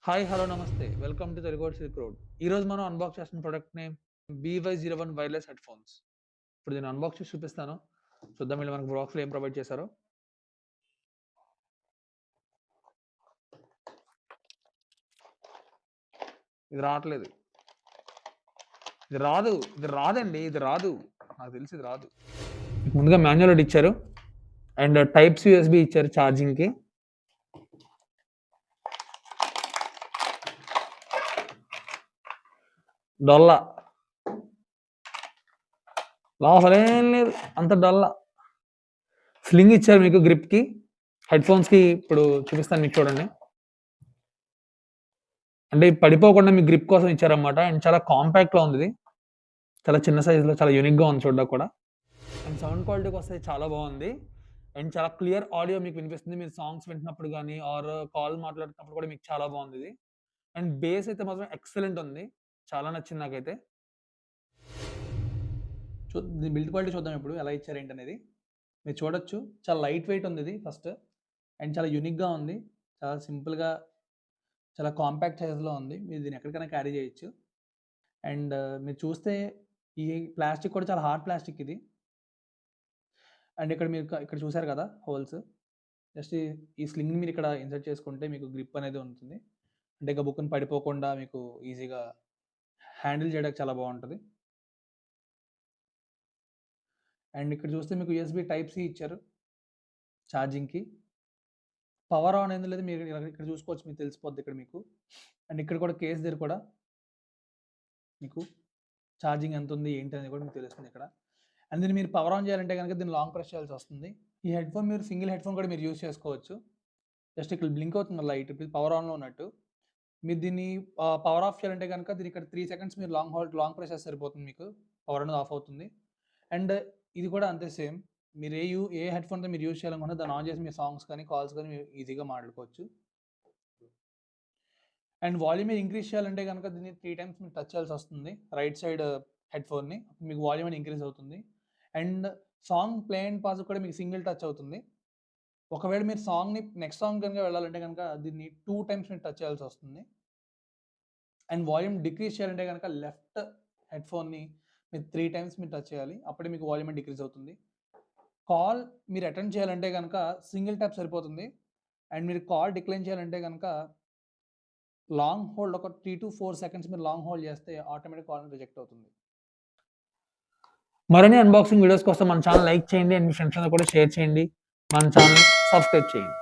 Hi, hello, నమస్తే. Welcome to Telugu silk road. ఈరోజు మనం అన్బాక్స్ చేస్తున్న product name BY01 wireless headphones. ఇప్పుడు దీన్ని అన్బాక్స్ చేసి చూపిస్తాను. చూద్దాం వీళ్ళు మనకు బాక్స్‌లో ఏం ప్రొవైడ్ చేశారో. ఇది రావట్లేదు. ఇది రాదు. ఇది రాదండి. ఇది రాదు. నాకు తెలిసి ఇది రాదు. ముందుగా మాన్యువల్ ఒకటి ఇచ్చారు. అండ్ టైప్ సి యూఎస్‌బీ ఇచ్చారు ఛార్జింగ్‌కి. డొల్ల. లోపలేం లేదు. అంత డొల్ల. స్లింగ్ ఇచ్చారు మీకు గ్రిప్‌కి. హెడ్‌ఫోన్స్‌కి ఇప్పుడు చూపిస్తాను మీకు చూడండి. అంటే పడిపోకుండా మీకు గ్రిప్ కోసం ఇచ్చారన్నమాట. అండ్ చాలా కాంపాక్ట్‌లో ఉంది ఇది. చాలా చిన్న సైజ్‌లో చాలా యూనిక్‌గా ఉంది చూడడానికి కూడా. అండ్ సౌండ్ క్వాలిటీకి వస్తే చాలా బాగుంది. అండ్ చాలా క్లియర్ ఆడియో మీకు వినిపిస్తుంది. మీరు సాంగ్స్ వింటున్నప్పుడు గాని ఆర్ కాల్ మాట్లాడుతున్నప్పుడు కూడా మీకు చాలా బాగుందిది. అండ్ బేస్ అయితే మాత్రం ఎక్సలెంట్ ఉంది. చాలా నచ్చింది నాకైతే. దీని బిల్డ్ క్వాలిటీ చూద్దాం ఇప్పుడు ఎలా ఇచ్చారు ఏంటనేది. మీరు చూడొచ్చు. చాలా లైట్ వెయిట్ ఉంది ఇది ఫస్ట్. అండ్ చాలా యూనిక్‌గా ఉంది. చాలా సింపుల్‌గా చాలా కాంపాక్ట్ సైజ్‌లో ఉంది. మీరు దీన్ని ఎక్కడికైనా క్యారీ చేయొచ్చు. అండ్ మీరు చూస్తే ఈ ప్లాస్టిక్ కూడా చాలా హార్డ్ ప్లాస్టిక్ ఇది. అండ్ ఇక్కడ మీరు ఇక్కడ చూసారు కదా హోల్స్. జస్ట్ ఈ స్లింగ్‌ని మీరు ఇక్కడ ఇన్సర్ట్ చేసుకుంటే మీకు గ్రిప్ అనేది ఉంటుంది. అంటే గబుక్కున పడిపోకుండా మీకు ఈజీగా హ్యాండిల్ చేయడానికి చాలా బాగుంటది. అండ్ ఇక్కడ చూస్తే మీకు యూఎస్‌బీ టైప్ సి ఇచ్చారు ఛార్జింగ్‌కి. పవర్ ఆన్ అయిందో లేదో మీరు ఇక్కడ చూసుకోవచ్చు. మీకు తెలిసిపోద్ది ఇక్కడ మీకు. అండ్ ఇక్కడ కూడా కేస్ దగ్గర కూడా మీకు ఛార్జింగ్ ఎంతుంది ఏంటి అనేది కూడా మీకు తెలుస్తుంది ఇక్కడ. అండ్ దీన్ని మీరు పవర్ ఆన్ చేయాలంటే గనుక దీన్ని లాంగ్ ప్రెస్ చేయాల్సి వస్తుంది. ఈ హెడ్‌ఫోన్ మీరు సింగిల్ హెడ్‌ఫోన్ కూడా మీరు యూజ్ చేసుకోవచ్చు. జస్ట్ ఇక్కడ బ్లింక్ అవుతుంది లైట్. ఇది పవర్ ఆన్‌లో ఉన్నట్టు. మీరు దీన్ని పవర్ ఆఫ్ చేయాలంటే గనుక దీన్ని ఇక్కడ 3 సెకండ్స్ మీరు లాంగ్ ప్రెస్ చేస్తే సరిపోతుంది మీకు. పవర్ అనేది ఆఫ్ అవుతుంది. అండ్ ఇది కూడా అంతే సేమ్. మీరు ఏ హెడ్‌ఫోన్‌తో మీరు యూజ్ చేయాలనుకున్నా దాన్ని ఆన్ చేసి మీ సాంగ్స్ కానీ, కాల్స్ కానీ మీరు ఈజీగా మాట్లాడుకోవచ్చు. అండ్ వాల్యూమ్ మీరు ఇంక్రీజ్ చేయాలంటే గనుక దీన్ని 3 టైమ్స్ మీరు టచ్ చేయాల్సి వస్తుంది. రైట్ సైడ్ హెడ్‌ఫోన్‌ని. మీకు వాల్యూమ్ అనేది ఇంక్రీజ్ అవుతుంది. And song play and pause కూడా మీకు సింగిల్ టచ్ అవుతుంది. ఒకవేళ మీరు నెక్స్ట్ సాంగ్ గనుక వెళ్ళాలంటే గనుక దీన్ని 2 టైమ్స్ మీరు టచ్ చేయాల్సి వస్తుంది. అండ్ వాల్యూమ్ డిక్రీజ్ చేయాలంటే గనుక లెఫ్ట్ హెడ్‌ఫోన్‌ని మీరు 3 టైమ్స్ మీరు టచ్ చేయాలి. అప్పుడే మీకు వాల్యూమ్ డిక్రీజ్ అవుతుంది. కాల్ మీరు అటెండ్ చేయాలంటే గనుక సింగిల్ ట్యాప్ సరిపోతుంది. అండ్ మీరు కాల్ డిక్లైన్ చేయాలంటే గనుక లాంగ్ హోల్డ్ ఒక 3-4 సెకండ్స్ మీరు లాంగ్ హోల్డ్ చేస్తే ఆటోమేటిక్ కాల్ రిజెక్ట్ అవుతుంది. మరిన్ని అన్బాక్సింగ్ వీడియోస్ కోసం మన ఛానల్ లైక్ చేయండి. అండ్ మీ ఫ్రెండ్స్ అందరూ కూడా షేర్ చేయండి. మన ఛానల్ సబ్స్క్రైబ్ చేయండి.